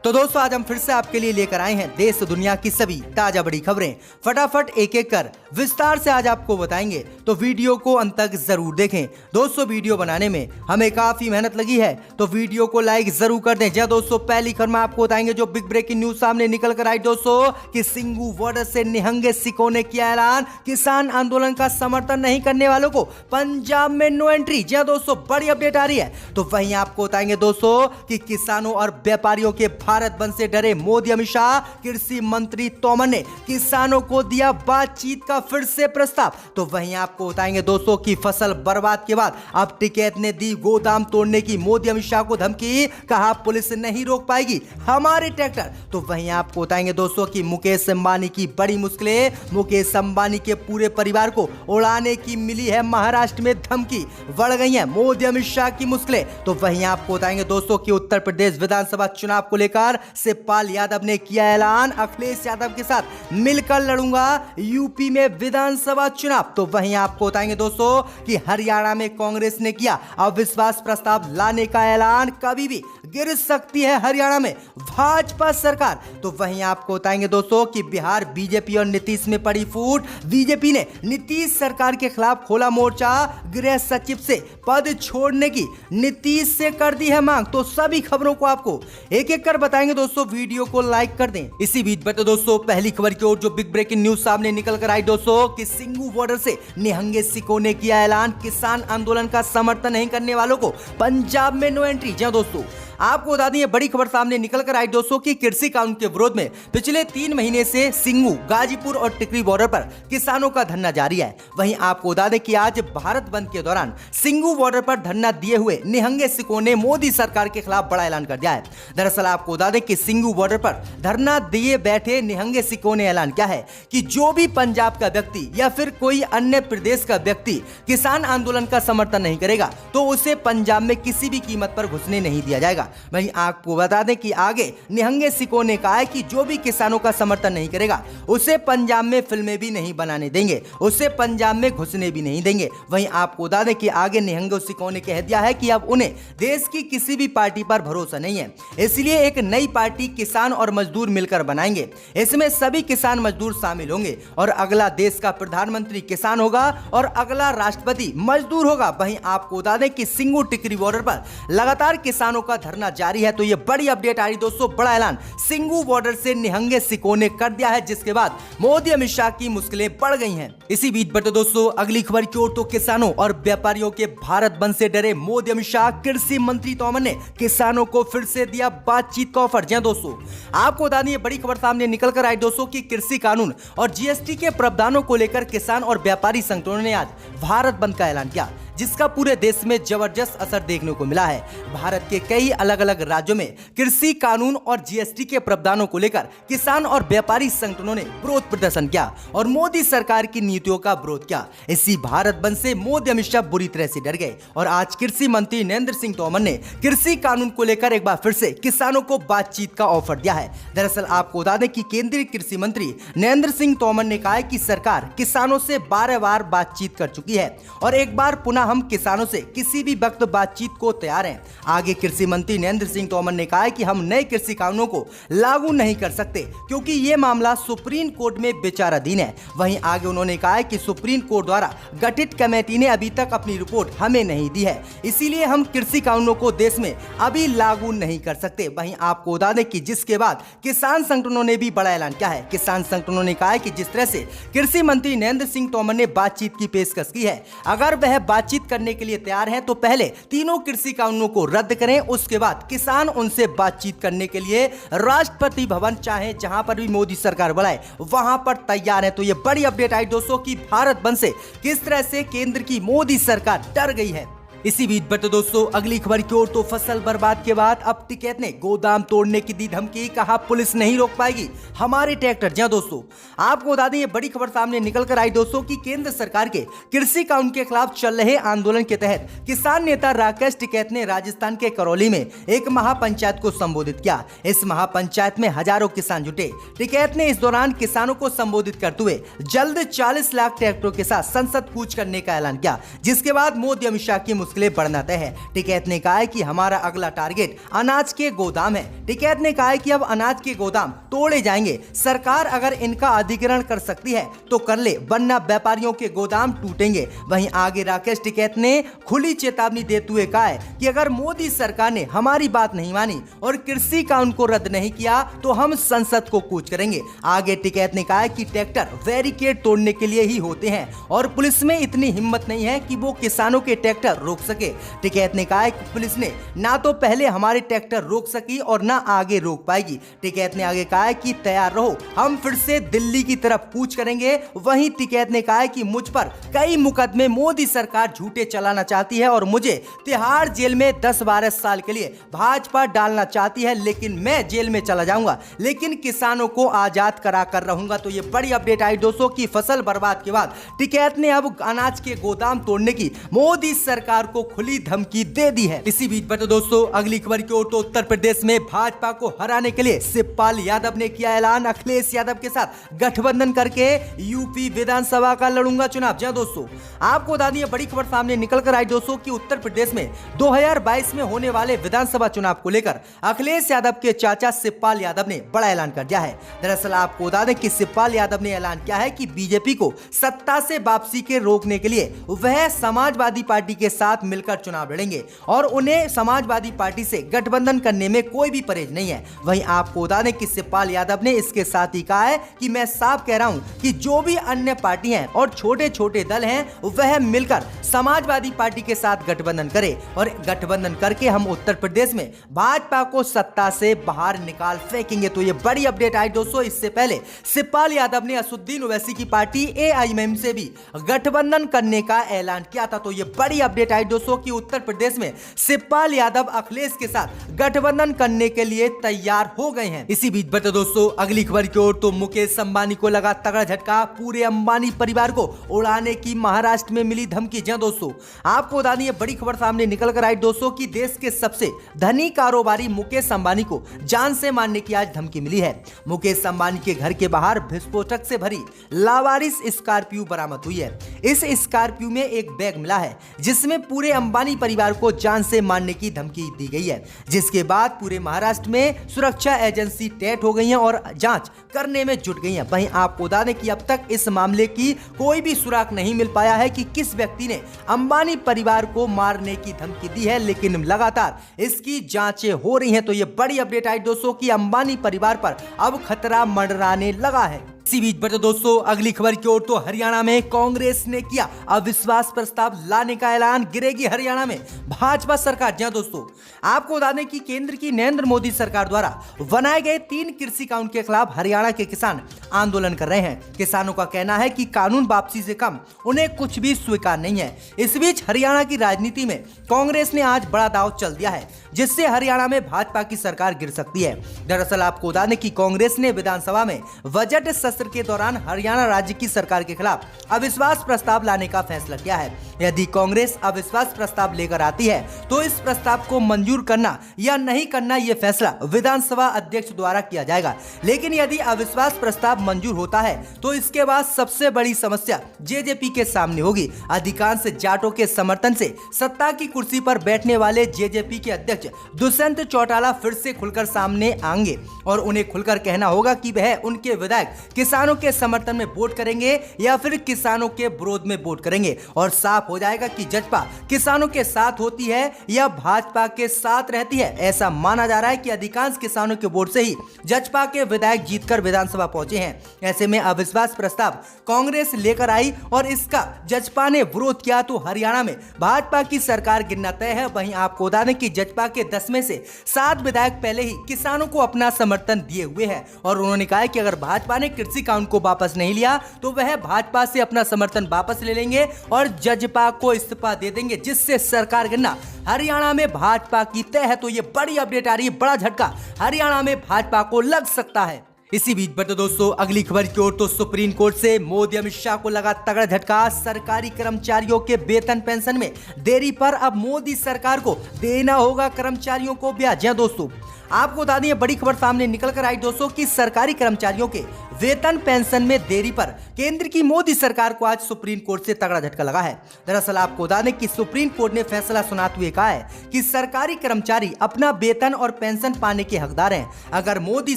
तो दोस्तों आज हम फिर से आपके लिए लेकर आए हैं देश दुनिया की सभी ताजा बड़ी खबरें। फटाफट एक एक कर विस्तार से आज आपको बताएंगे, तो वीडियो को अंत तक जरूर देखें। दोस्तों वीडियो बनाने में हमें काफी मेहनत लगी है, तो वीडियो को लाइक जरूर कर दें। जी दोस्तों, पहली खबर में आपको बताएंगे जो बिग ब्रेकिंग न्यूज सामने निकल कर आई दोस्तों कि सिंगू बॉर्डर से निहंगे सिखों ने किया ऐलान, किसान आंदोलन का समर्थन नहीं करने वालों को पंजाब में नो एंट्री। जी दोस्तों, बड़ी अपडेट आ रही है। तो वहीं आपको बताएंगे दोस्तों कि किसानों और व्यापारियों के भारत बंद से डरे मोदी अमित शाह, कृषि मंत्री तोमर ने किसानों को दिया बातचीत का फिर से प्रस्ताव। तो वहीं आपको बताएंगे दोस्तों कि फसल बर्बाद के बाद अब टिकैत ने दी गोदाम तोड़ने की मोदी अमित शाह को धमकी, कहा पुलिस नहीं रोक पाएगी हमारे ट्रैक्टर। तो वहीं आपको बताएंगे दोस्तों कि मुकेश अंबानी की बड़ी मुश्किलें, मुकेश अंबानी के पूरे परिवार को उड़ाने की मिली है महाराष्ट्र में धमकी, बढ़ गई है मोदी अमित शाह की मुश्किलें। तो वहीं आपको बताएंगे दोस्तों कि उत्तर प्रदेश विधानसभा चुनाव को लेकर शिवपाल यादव ने किया ऐलान, अखिलेश यादव के साथ मिलकर लड़ूंगा यूपी में विधानसभा चुनाव। तो वहीं आपको बताएंगे दोस्तों कि हरियाणा में कांग्रेस ने किया अविश्वास प्रस्ताव लाने का ऐलान, कभी भी गिर सकती है हरियाणा में भाजपा सरकार। तो वहीं आपको बताएंगे दोस्तों कि बिहार बीजेपी और नीतीश में पड़ी फूट, बीजेपी ने नीतीश सरकार के खिलाफ खोला मोर्चा, गृह सचिव से पद छोड़ने की नीतीश से कर दी है मांग। तो सभी खबरों को आपको एक एक कर बताएंगे दोस्तों, वीडियो को लाइक कर दें। इसी बीच पर तो दोस्तों पहली खबर की ओर जो बिग ब्रेकिंग न्यूज सामने निकल कर आई दोस्तों कि सिंगू बॉर्डर से निहंगे सिखों ने किया ऐलान, किसान आंदोलन का समर्थन नहीं करने वालों को पंजाब में नो एंट्री। जी दोस्तों, आपको बता दें बड़ी खबर सामने निकल कर आई दोस्तों कि कृषि कानून के विरोध में पिछले 3 महीने से सिंगू, गाजीपुर और टिकरी बॉर्डर पर किसानों का धरना जारी है। वहीं आपको बता दें कि आज भारत बंद के दौरान सिंगू बॉर्डर पर धरना दिए हुए निहंगे सिखों ने मोदी सरकार के खिलाफ बड़ा ऐलान कर दिया है। दरअसल आपको बता दें कि सिंगू बॉर्डर पर धरना दिए बैठे निहंगे सिखों ने ऐलान किया है कि जो भी पंजाब का व्यक्ति या फिर कोई अन्य प्रदेश का व्यक्ति किसान आंदोलन का समर्थन नहीं करेगा तो उसे पंजाब में किसी भी कीमत पर घुसने नहीं दिया जाएगा। वहीं आपको बता दें कि आगे निहंगे सिखों ने कहा है कि जो भी किसानों का समर्थन नहीं करेगा उसे पंजाब में फिल्में भी नहीं बनाने देंगे, उसे पंजाब में घुसने भी नहीं देंगे। वहीं आपको बता दें कि आगे निहंगे सिखों ने कह दिया है कि अब उन्हें देश की किसी भी पार्टी पर भरोसा नहीं है, इसलिए एक नई पार्टी किसान और मजदूर मिलकर बनाएंगे। इसमें सभी किसान मजदूर शामिल होंगे और अगला देश का प्रधानमंत्री किसान होगा और अगला राष्ट्रपति मजदूर होगा। वहीं आपको बता दें कि सिंगू टिकरी बॉर्डर पर लगातार किसानों का धरना जारी है। तो ये बड़ी अपडेट आ रही दोस्तों, बड़ा ऐलान सिंगू बॉर्डर से निहंगे सिखों ने कर दिया है, जिसके बाद मोदी अमित शाह की मुश्किलें बढ़ गई हैं। इसी बीच पर तो दोस्तों अगली खबर की ओर तो किसानों और व्यापारियों के भारत बंद से डरे मोदी अमित शाह, कृषि मंत्री तोमर ने किसानों को फिर से दिया बातचीत का ऑफर। जी दोस्तों, आपको बता दें बड़ी खबर सामने निकल कर आई दोस्तों कि कृषि कानून और जीएसटी के प्रावधानों को लेकर किसान और व्यापारी संगठनों ने आज भारत बंद का ऐलान किया, जिसका पूरे देश में जबरदस्त असर देखने को मिला है। भारत के कई अलग अलग राज्यों में कृषि कानून और जीएसटी के प्रावधानों को लेकर किसान और व्यापारी संगठनों ने विरोध प्रदर्शन किया और मोदी सरकार की नीतियों का विरोध किया। इसी भारत बंद से मोदी अमित शाह बुरी तरह से डर गए और आज कृषि मंत्री नरेंद्र सिंह तोमर ने कृषि कानून को लेकर एक बार फिर से किसानों को बातचीत का ऑफर दिया है। दरअसल आपको बता दें कि केंद्रीय कृषि मंत्री नरेंद्र सिंह तोमर ने कहा है कि सरकार किसानों से 12 बार बातचीत कर चुकी है और एक बार पुनः हम किसानों से किसी भी वक्त बातचीत को तैयार हैं। आगे कृषि मंत्री नरेंद्र सिंह तोमर ने कहा है कि हम नए कृषि कानूनों को लागू नहीं कर सकते क्योंकि ये मामला सुप्रीम कोर्ट में विचाराधीन है। वहीं आगे उन्होंने कहा है कि सुप्रीम कोर्ट द्वारा गठित कमेटी ने अभी तक अपनी रिपोर्ट हमें नहीं दी है, इसीलिए हम कृषि कानूनों को देश में अभी लागू नहीं कर सकते। वहीं आपको बता दें कि जिसके बाद किसान संगठनों ने भी बड़ा ऐलान किया है। किसान संगठनों ने कहा है कि जिस तरह से कृषि मंत्री नरेंद्र सिंह तोमर ने बातचीत की पेशकश की है, अगर वह बातचीत करने के लिए तैयार हैं तो पहले तीनों कृषि कानूनों को रद्द करें, उसके बाद किसान उनसे बातचीत करने के लिए राष्ट्रपति भवन चाहे जहां पर भी मोदी सरकार बुलाए वहां पर तैयार है। तो ये बड़ी अपडेट आई दोस्तों कि भारत बंद से किस तरह से केंद्र की मोदी सरकार डर गई है। इसी बीच पर तो दोस्तों अगली खबर की ओर तो फसल बर्बाद के बाद अब टिकैत ने गोदाम तोड़ने की दी धमकी, कहा पुलिस नहीं रोक पाएगी हमारे ट्रैक्टर। जी दोस्तों, आपको बता दें ये बड़ी खबर सामने निकल कर आई दोस्तों कि केंद्र सरकार के कृषि कानून के खिलाफ चल रहे आंदोलन के तहत किसान नेता राकेश टिकैत ने राजस्थान के करौली में एक महापंचायत को संबोधित किया। इस महापंचायत में हजारों किसान जुटे। टिकैत ने इस दौरान किसानों को संबोधित करते हुए जल्द 40 लाख ट्रैक्टरों के साथ संसद कूच करने का ऐलान किया, जिसके बाद मोदी अमित शाह की मुश्किल उसके लिए बढ़ना तय है। टिकैत ने कहा है कि हमारा अगला टारगेट अनाज के गोदाम है। टिकैत ने कहा है कि अब अनाज के गोदाम तोड़े जाएंगे। सरकार अगर इनका अधिग्रहण कर सकती है तो कर ले, वरना व्यापारियों के गोदाम टूटेंगे। वहीं आगे राकेश टिकैत ने खुली चेतावनी देते हुए कहा है कि अगर मोदी सरकार ने हमारी बात नहीं मानी और कृषि कानून को रद्द नहीं किया तो हम संसद को कूच करेंगे। आगे टिकैत ने कहा है कि ट्रैक्टर बैरिकेड तोड़ने के लिए ही होते हैं और पुलिस में इतनी हिम्मत नहीं है कि वो किसानों के ट्रैक्टर रोक सके। टिकैत ने कहा है कि पुलिस ने ना तो पहले हमारे ट्रैक्टर रोक सकी और ना आगे रोक पाएगी। टिकैत ने आगे कहा है कि तैयार रहो, हम फिर से दिल्ली की तरफ कूच करेंगे। वहीं टिकैत ने कहा है कि मुझ पर कई मुकदमे मोदी सरकार झूठे चलाना चाहती है और मुझे तिहाड़ जेल में 10-12 साल के लिए भाजपा डालना चाहती है, लेकिन मैं जेल में चला जाऊंगा लेकिन किसानों को आजाद करा कर रहूंगा। तो ये बड़ी अपडेट आई दोस्तों की फसल बर्बाद के बाद टिकैत ने अब अनाज के गोदाम तोड़ने की मोदी सरकार को खुली धमकी दे दी है। इसी बीच बता दोस्तों अगली खबर की ओर तो उत्तर प्रदेश में भाजपा को हराने के लिए शिवपाल यादव ने किया ऐलान, अखिलेश यादव के साथ गठबंधन करके यूपी विधानसभा का लड़ूंगा चुनाव। जी दोस्तों आपको बता दें बड़ी खबर सामने निकल कर आई दोस्तों कि उत्तर प्रदेश में 2022 में होने वाले विधानसभा चुनाव को लेकर अखिलेश यादव के चाचा शिवपाल यादव ने बड़ा ऐलान कर दिया है। दरअसल आपको बता दें कि शिवपाल यादव ने ऐलान किया है कि बीजेपी को सत्ता से वापसी के रोकने के लिए वह समाजवादी पार्टी के साथ मिलकर चुनाव लड़ेंगे और उन्हें समाजवादी पार्टी से गठबंधन करने में कोई भी परहेज नहीं है। वहीं आपको बता दें कि शिवपाल यादव ने इसके साथ ही कहा है कि मैं साफ कह रहा हूं कि जो भी अन्य पार्टी हैं और छोटे छोटे दल हैं वह मिलकर समाजवादी पार्टी के साथ गठबंधन करे और गठबंधन करके हम उत्तर प्रदेश में भाजपा को सत्ता से बाहर निकाल फेंकेंगे। तो ये बड़ी अपडेट आई दोस्तों। इससे पहले शिवपाल यादव ने असदुद्दीन ओवैसी की पार्टी एआईएमआईएम से भी गठबंधन करने का ऐलान किया था। तो ये बड़ी अपडेट आई दोस्तों कि उत्तर प्रदेश में शिवपाल यादव अखिलेश के साथ गठबंधन करने के लिए तैयार हो गए हैं। इसी बीच बता दोस्तों अगली खबर की ओर तो मुकेश अंबानी को लगा तगड़ा झटका, पूरे अंबानी परिवार को उड़ाने की महाराष्ट्र में मिली धमकी। जी दोस्तों आपको बता दें बड़ी खबर सामने निकल कर आई दोस्तों कि देश के सबसे धनी कारोबारी मुकेश अंबानी को जान से मारने की आज धमकी मिली है। मुकेश अंबानी के घर के बाहर विस्फोटक से भरी लावारिस स्कॉर्पियो बरामद हुई है। इस स्कॉर्पियो में एक बैग मिला है जिसमें पूरे अंबानी परिवार को जान से मारने की धमकी दी गई है, जिसके बाद पूरे महाराष्ट्र में सुरक्षा एजेंसी टैट हो गई है और जांच करने में जुट गई है। वहीं आपको बता दें कि अब तक इस मामले की कोई भी सुराग नहीं मिल पाया है कि किस व्यक्ति ने अंबानी परिवार को मारने की धमकी दी है, लेकिन लगातार इसकी जांचें हो रही हैं। तो ये बड़ी अपडेट आई दोस्तों कि अंबानी परिवार पर अब खतरा मंडराने लगा है। इसी बीच बता दोस्तों अगली खबर की ओर तो हरियाणा में कांग्रेस ने किया अविश्वास प्रस्ताव लाने का ऐलान, गिरेगी हरियाणा में भाजपा सरकार। जी दोस्तों आपको बता दें कि केंद्र की नरेंद्र मोदी सरकार द्वारा बनाए गए 3 कृषि कानून के खिलाफ हरियाणा के किसान आंदोलन कर रहे हैं। किसानों का कहना है कि कानून वापसी से कम उन्हें कुछ भी स्वीकार नहीं है। इस बीच हरियाणा की राजनीति में कांग्रेस ने आज बड़ा दांव चल दिया है जिससे हरियाणा में भाजपा की सरकार गिर सकती है। दरअसल आपको बता दें कि कांग्रेस ने विधानसभा में बजट सत्र के दौरान हरियाणा राज्य की सरकार के खिलाफ अविश्वास प्रस्ताव लाने का फैसला किया है। यदि कांग्रेस अविश्वास प्रस्ताव लेकर आती है तो इस प्रस्ताव को मंजूर करना या नहीं करना यह फैसला विधानसभा अध्यक्ष द्वारा किया जाएगा। लेकिन यदि अविश्वास प्रस्ताव मंजूर होता है तो इसके बाद सबसे बड़ी समस्या जेजेपी के सामने होगी। अधिकांश जाटों के समर्थन से सत्ता की कुर्सी पर बैठने वाले जेजेपी के अध्यक्ष दुष्यंत चौटाला फिर से खुलकर सामने आएंगे और उन्हें खुलकर कहना होगा कि वह उनके विधायक किसानों के समर्थन में वोट करेंगे या फिर किसानों के विरोध में वोट करेंगे और साफ हो जाएगा कि जजपा किसानों के साथ होती है या भाजपा के साथ रहती है। ऐसा माना जा रहा है कि अधिकांश किसानों के वोट से ही जजपा के विधायक जीतकर विधानसभा पहुंचे हैं। ऐसे में अविश्वास प्रस्ताव कांग्रेस लेकर आई और इसका जजपा ने विरोध किया तो हरियाणा में भाजपा की सरकार गिरना तय है। वहीं आपको बता दें कि जजपा के 10 में से 7 विधायक पहले ही किसानों को अपना समर्थन दिए हुए हैं और उन्होंने कहा है कि अगर भाजपा ने कृषि कानून को वापस नहीं लिया तो वह भाजपा से अपना समर्थन वापस ले लेंगे और जजपा को इस्तीफा दे देंगे, जिससे सरकार गिरना हरियाणा में भाजपा की तय है। तो ये बड़ी अपडेट आ रही है, बड़ा झटका हरियाणा में भाजपा को लग सकता है। इसी बीच बता दोस्तों अगली खबर की ओर तो सुप्रीम कोर्ट से मोदी अमित शाह को लगा तगड़ा झटका। सरकारी कर्मचारियों के वेतन पेंशन में देरी पर अब मोदी सरकार को देना होगा कर्मचारियों को ब्याज। दोस्तों आपको बता दें बड़ी खबर सामने निकल कर आई दोस्तों कि सरकारी कर्मचारियों के वेतन पेंशन में देरी पर केंद्र की मोदी सरकार को आज सुप्रीम कोर्ट से तगड़ा झटका लगा है। दरअसल आपको बता दें कि सुप्रीम कोर्ट ने फैसला सुनाते हुए कहा है कि सरकारी कर्मचारी अपना वेतन और पेंशन पाने के हकदार हैं। अगर मोदी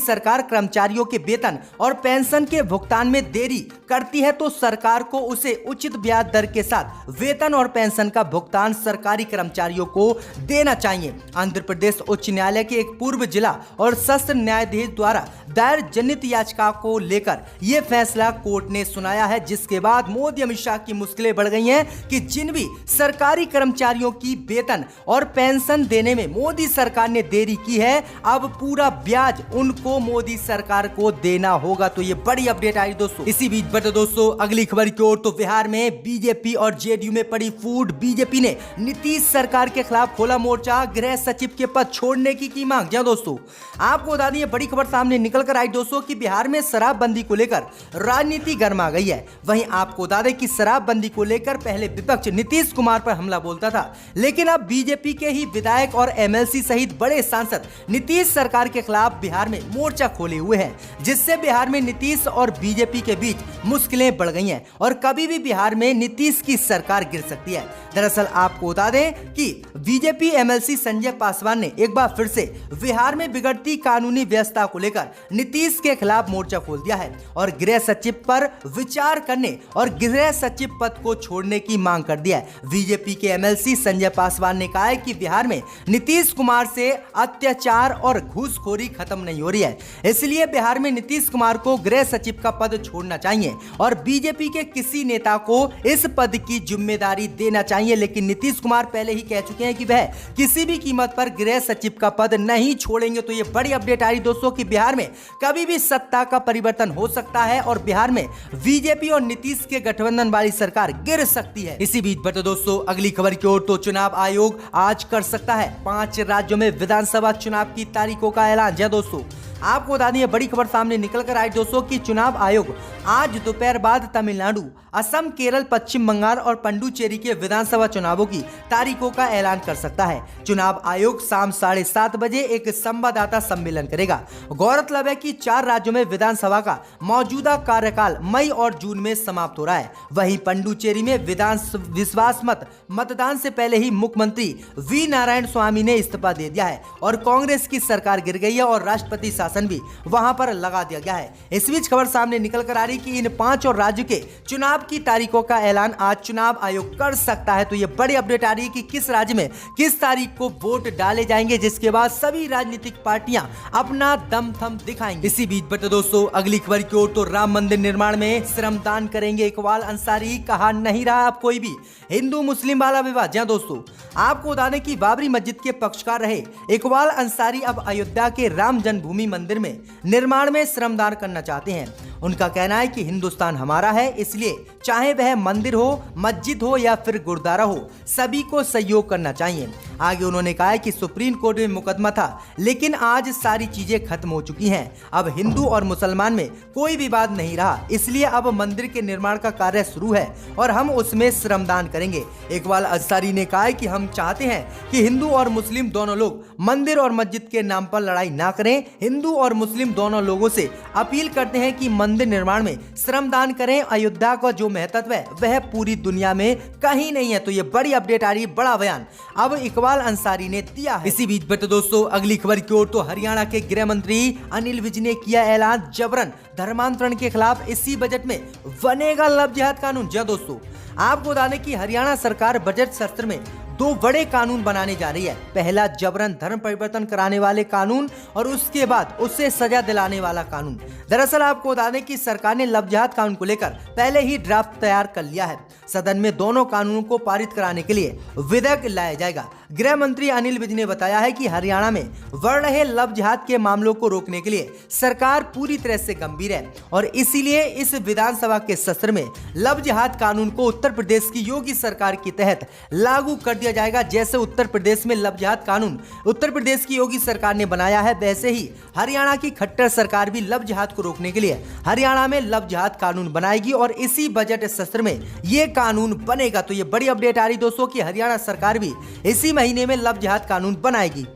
सरकार कर्मचारियों के वेतन और पेंशन के भुगतान में देरी करती है तो सरकार को उसे उचित ब्याज दर के साथ वेतन और पेंशन का भुगतान सरकारी कर्मचारियों को देना चाहिए। आंध्र प्रदेश उच्च न्यायालय के एक पूर्व जिला और सत्र न्यायाधीश द्वारा दायर जनहित याचिका को लेकर यह फैसला कोर्ट ने सुनाया है, जिसके बाद मोदी अमित शाह की मुश्किलें बढ़ गई हैं कि जिन भी सरकारी कर्मचारियों की वेतन और पेंशन देने में मोदी सरकार ने देरी की है, अब पूरा ब्याज उनको मोदी सरकार को देना होगा। तो ये बड़ी अपडेट आई दोस्तों। इसी बीच बता दोस्तों अगली खबर की ओर, तो बिहार में बीजेपी और जेडीयू में पड़ी फूट। बीजेपी ने नीतीश सरकार के खिलाफ खोला मोर्चा, गृह सचिव के पद छोड़ने की मांग। जी दोस्तों, आपको बता दें बड़ी खबर सामने निकल कर आई दोस्तों कि बिहार में शराबबंदी को लेकर राजनीति गर्मा गई है। वहीं आपको बता दें कि शराबबंदी को लेकर पहले विपक्ष नीतीश कुमार पर हमला बोलता था, लेकिन अब बीजेपी के ही विधायक और एमएलसी सहित बड़े सांसद नीतीश सरकार के खिलाफ बिहार में मोर्चा खोले हुए हैं, जिससे बिहार में नीतीश और बीजेपी के बीच मुश्किलें बढ़ गई हैं और कभी भी बिहार में नीतीश की सरकार गिर सकती है। दरअसल आपको बता दें कि बीजेपी एमएलसी संजय पासवान ने एक बार फिर से बिहार में बिगड़ती कानूनी व्यवस्था को लेकर नीतीश के खिलाफ मोर्चा खोल दिया है और गृह सचिव पर विचार करने और गृह सचिव पद को छोड़ने की मांग कर दिया है। बीजेपी के एमएलसी संजय पासवान ने कहा है कि बिहार में नीतीश कुमार से अत्याचार और घूसखोरी खत्म नहीं हो रही है, इसलिए बिहार में नीतीश कुमार को गृह सचिव का पद छोड़ना चाहिए और बीजेपी के किसी नेता को इस पद की जिम्मेदारी देना चाहिए। लेकिन नीतीश कुमार पहले ही कह चुके हैं कि वह किसी भी कीमत पर गृह सचिव का पद नहीं छोड़ेंगे। तो ये बड़ी अपडेट आ रही दोस्तों कि बिहार में कभी भी सत्ता का परिवर्तन हो सकता है और बिहार में बीजेपी और नीतीश के गठबंधन वाली सरकार गिर सकती है। इसी बीच बता दोस्तों अगली खबर की ओर, तो चुनाव आयोग आज कर सकता है 5 राज्यों में विधानसभा चुनाव की तारीखों का ऐलान। जय दोस्तों, आपको बता दें बड़ी खबर सामने निकल कर आई दोस्तों कि चुनाव आयोग आज दोपहर बाद तमिलनाडु, असम, केरल, पश्चिम बंगाल और पुडुचेरी के विधानसभा चुनावों की तारीखों का ऐलान कर सकता है। चुनाव आयोग शाम 7:30 बजे एक संवाददाता सम्मेलन करेगा। गौरतलब है कि 4 राज्यों में विधानसभा का मौजूदा कार्यकाल मई और जून में समाप्त हो रहा है। वहीं पुडुचेरी में विश्वास मत मतदान से पहले ही मुख्यमंत्री वी नारायण स्वामी ने इस्तीफा दे दिया है और कांग्रेस की सरकार गिर गई है और राष्ट्रपति शासन भी वहां पर लगा दिया गया है। इस बीच खबर सामने निकल कर आ रही कि इन 5 और राज्यों के चुनाव की तारीखों का ऐलान आज चुनाव आयोग कर सकता है। तो ये बड़ी अपडेट आ रही है कि किस राज्य में किस तारीख को वोट डाले जाएंगे, जिसके बाद सभी राजनीतिक पार्टियां अपना दमखम दिखाएंगी। इसी बीच बता दोस्तों अगली खबर की ओर, तो राम मंदिर निर्माण में श्रमदान करेंगे इकबाल अंसारी। कहा नहीं रहा अब कोई भी हिंदू मुस्लिम वाला विवाद। जहां दोस्तों आपको बता दें कि बाबरी मस्जिद के पक्षकार रहे इकबाल अंसारी अब अयोध्या के राम जन्मभूमि मंदिर में निर्माण में श्रमदान करना चाहते हैं। उनका कहना है कि हिंदुस्तान हमारा है, इसलिए चाहे वह मंदिर हो, मस्जिद हो या फिर गुरुद्वारा हो, सभी को सहयोग करना चाहिए। आगे उन्होंने कहा है कि सुप्रीम कोर्ट में मुकदमा था, लेकिन आज सारी चीजें खत्म हो चुकी हैं। अब हिंदू और मुसलमान में कोई विवाद नहीं रहा, इसलिए अब मंदिर के निर्माण का कार्य शुरू है और हम उसमें श्रमदान करेंगे। इकबाल अंसारी ने कहा है कि हम चाहते हैं कि हिंदू और मुस्लिम दोनों लोग मंदिर और मस्जिद के नाम पर लड़ाई ना करें। हिंदू और मुस्लिम दोनों लोगों से अपील करते हैं कि मंदिर निर्माण में श्रमदान करें। अयोध्या का जो महत्व है वह पूरी दुनिया में कहीं नहीं है। तो ये बड़ी अपडेट आ रही है, बड़ा बयान अब इकबाल अंसारी ने दिया है। इसी बीच बता दोस्तों अगली खबर की ओर, तो हरियाणा के गृह मंत्री अनिल विज ने किया ऐलान, जबरन धर्मांतरण के खिलाफ इसी बजट में बनेगा लव जिहाद कानून। जी दोस्तों, आपको बता दें कि हरियाणा सरकार बजट सत्र में 2 बड़े कानून बनाने जा रही है। पहला जबरन धर्म परिवर्तन कराने वाले कानून और उसके बाद उससे सजा दिलाने वाला कानून। दरअसल आपको बता दें कि सरकार ने लव जिहाद कानून को लेकर पहले ही ड्राफ्ट तैयार कर लिया है। सदन में दोनों कानूनों को पारित कराने के लिए विधेयक लाया जाएगा। गृह मंत्री अनिल विज ने बताया है कि हरियाणा में बढ़ रहे लव जिहाद के मामलों को रोकने के लिए सरकार पूरी तरह से गंभीर है और इसीलिए इस विधानसभा के सत्र में लव जिहाद कानून को उत्तर प्रदेश की योगी सरकार के तहत लागू कर दिया जाएगा। जैसे उत्तर प्रदेश में लव जिहाद कानून उत्तर प्रदेश की योगी सरकार ने बनाया है, वैसे ही हरियाणा की खट्टर सरकार भी लव जिहाद को रोकने के लिए हरियाणा में लव जिहाद कानून बनाएगी और इसी बजट सत्र में ये कानून बनेगा। तो ये बड़ी अपडेट आ रही दोस्तों कि हरियाणा सरकार भी इसी महीने में लव जिहाद कानून बनाएगी।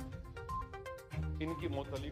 किन की मौत वाली